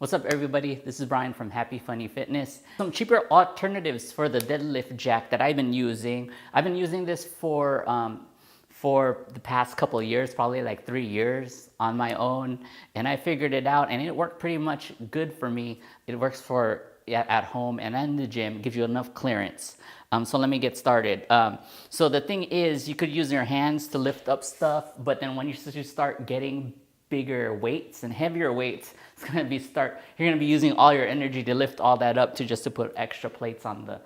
What's up, everybody? This is Brian from Happy Funny Fitness. Some cheaper alternatives for the deadlift jack that I've been using. I've been using this for the past couple of years, probably like 3 years on my own, and I figured it out, and it worked pretty much good for me. It works for at home and in the gym, gives you enough clearance. So let me get started. So the thing is, you could use your hands to lift up stuff, but then when you start getting bigger weights and heavier weights, it's gonna be you're gonna be using all your energy to lift all that up to put extra plates on the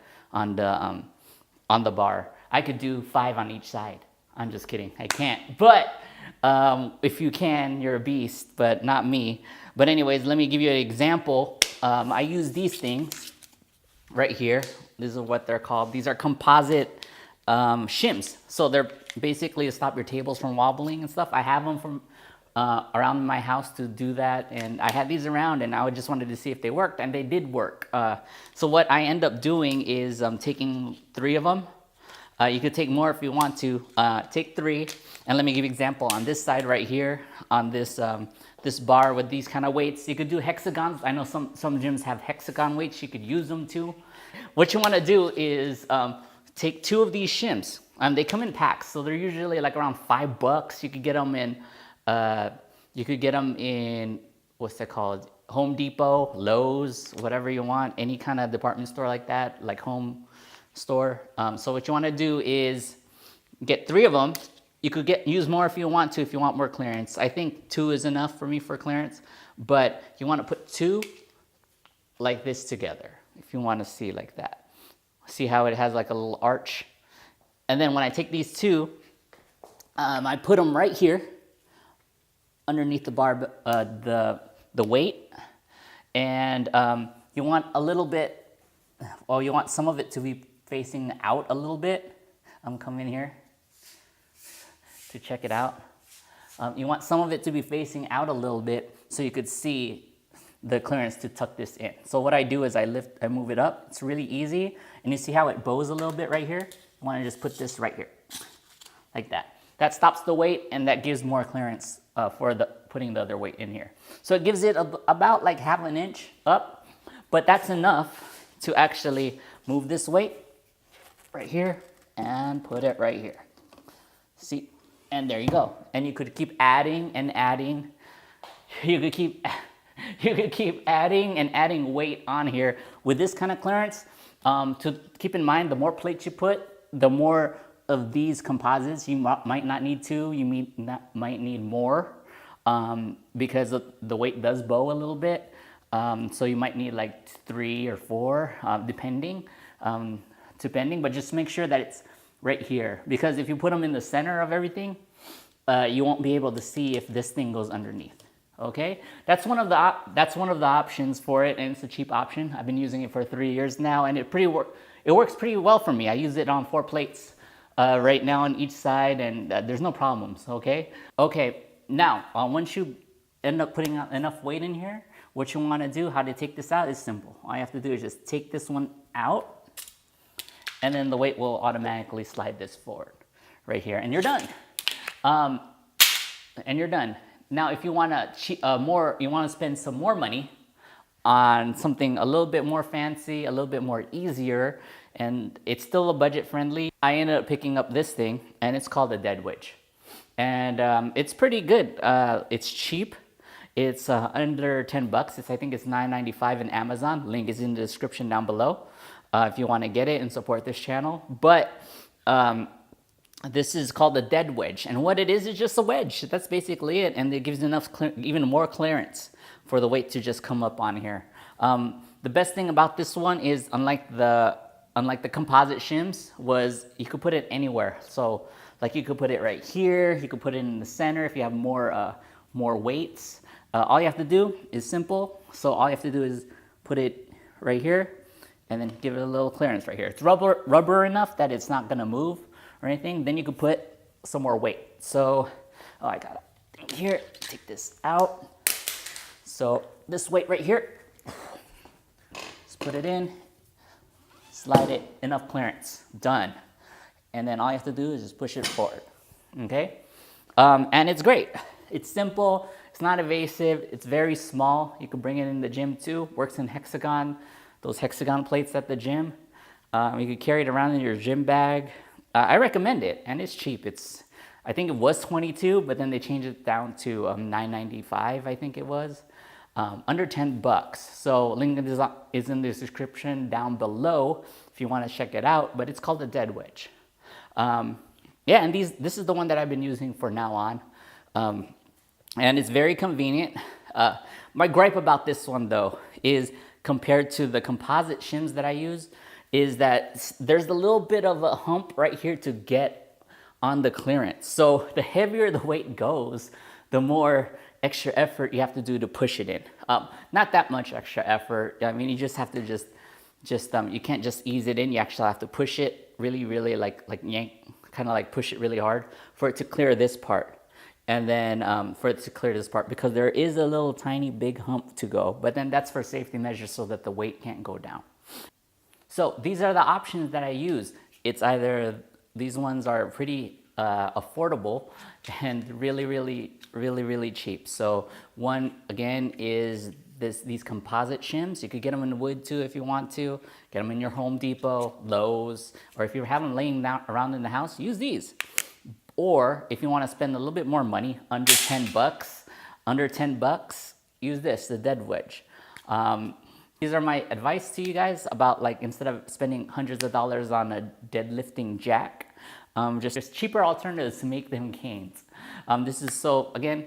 bar. I could do 5 on each side. I'm just kidding, I can't. But if you can, you're a beast, but not me. But anyways, let me give you an example. I use these things right here. This is what they're called. These are composite shims. So they're basically to stop your tables from wobbling and stuff. I have them from around my house to do that, and I had these around, and I just wanted to see if they worked, and they did work. So what I end up doing is taking 3 of them. You could take more if you want to. Take 3, and let me give you an example. On this side right here, on this this bar with these kind of weights, you could do hexagons. I know some gyms have hexagon weights. You could use them too. What you want to do is take 2 of these shims. They come in packs, so they're usually like around $5. You could get them in what's that called? Home Depot, Lowe's, whatever you want, any kind of department store like that, like home store. So what you want to do is get 3 of them. You could use more if you want to, if you want more clearance. I think 2 is enough for me for clearance, but you want to put 2 like this together if you want to see like that. See how it has like a little arch? And then when I take these 2, I put them right here underneath the bar, the weight, and you want a little bit, well, you want some of it to be facing out a little bit. I'm coming here to check it out. You want some of it to be facing out a little bit so you could see the clearance to tuck this in. So what I do is I move it up. It's really easy, and you see how it bows a little bit right here? You want to just put this right here, like that. That stops the weight, and that gives more clearance for putting the other weight in here. So it gives it about like ½ an inch up, but that's enough to actually move this weight right here and put it right here. See, and there you go. And you could keep adding and adding. You could keep adding and adding weight on here with this kind of clearance. To keep in mind, the more plates you put, the more of these composites you might not need to. You might need more because the weight does bow a little bit. So you might need like 3 or 4, depending. But just make sure that it's right here, because if you put them in the center of everything, you won't be able to see if this thing goes underneath. Okay, that's one of the options for it, and it's a cheap option. I've been using it for 3 years now, and it works pretty well for me. I use it on 4 plates right now on each side, and there's no problems. Okay. Now once you end up putting enough weight in here, what you want to do, how to take this out is simple. All you have to do is just take this one out, and then the weight will automatically slide this forward right here, and you're done. Now, if you want to you want to spend some more money on something a little bit more fancy, a little bit more easier, and it's still a budget friendly, I ended up picking up this thing, and it's called the Dead Wedge, and it's pretty good. It's cheap. It's under $10. I think it's $9.95 in Amazon. Link is in the description down below if you want to get it and support this channel. But this is called the Dead Wedge, and what it is just a wedge. That's basically it, and it gives enough, even more clearance for the weight to just come up on here. The best thing about this one is, unlike the composite shims, was you could put it anywhere. So like you could put it right here, you could put it in the center if you have more weights. All you have to do is simple. So all you have to do is put it right here, and then give it a little clearance right here. It's rubber enough that it's not gonna move or anything. Then you could put some more weight. So, I got it here, take this out. So this weight right here, just put it in, slide it, enough clearance, done. And then all you have to do is just push it forward, okay? And it's great. It's simple. It's not evasive. It's very small. You can bring it in the gym too. Works in Hexagon, those Hexagon plates at the gym. You could carry it around in your gym bag. I recommend it, and it's cheap. I think it was 22, but then they changed it down to $9.95. I think it was under 10 bucks. So link is in the description down below if you want to check it out. But it's called the Dead Wedge. Yeah, and this is the one that I've been using for now on, and it's very convenient. My gripe about this one though is compared to the composite shims that I use, is that there's a little bit of a hump right here to get on the clearance. So the heavier the weight goes, the more extra effort you have to do to push it in. Not that much extra effort. I mean, you just have to you can't just ease it in. You actually have to push it really like yank, kind of like push it really hard for it to clear this part. And then for it to clear this part, because there is a little tiny big hump to go, but then that's for safety measures so that the weight can't go down. So these are the options that I use. It's either these ones are pretty affordable and really cheap. So one again is these composite shims. You could get them in wood too if you want to. Get them in your Home Depot, Lowe's, or if you have them laying around in the house, use these. Or if you want to spend a little bit more money, under 10 bucks, use this, the Dead Wedge. These are my advice to you guys about, like, instead of spending hundreds of dollars on a deadlifting jack, just cheaper alternatives to make them gains. Again,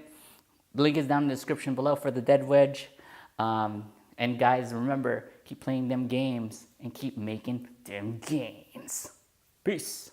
the link is down in the description below for the Dead Wedge. And guys, remember, keep playing them games and keep making them gains. Peace.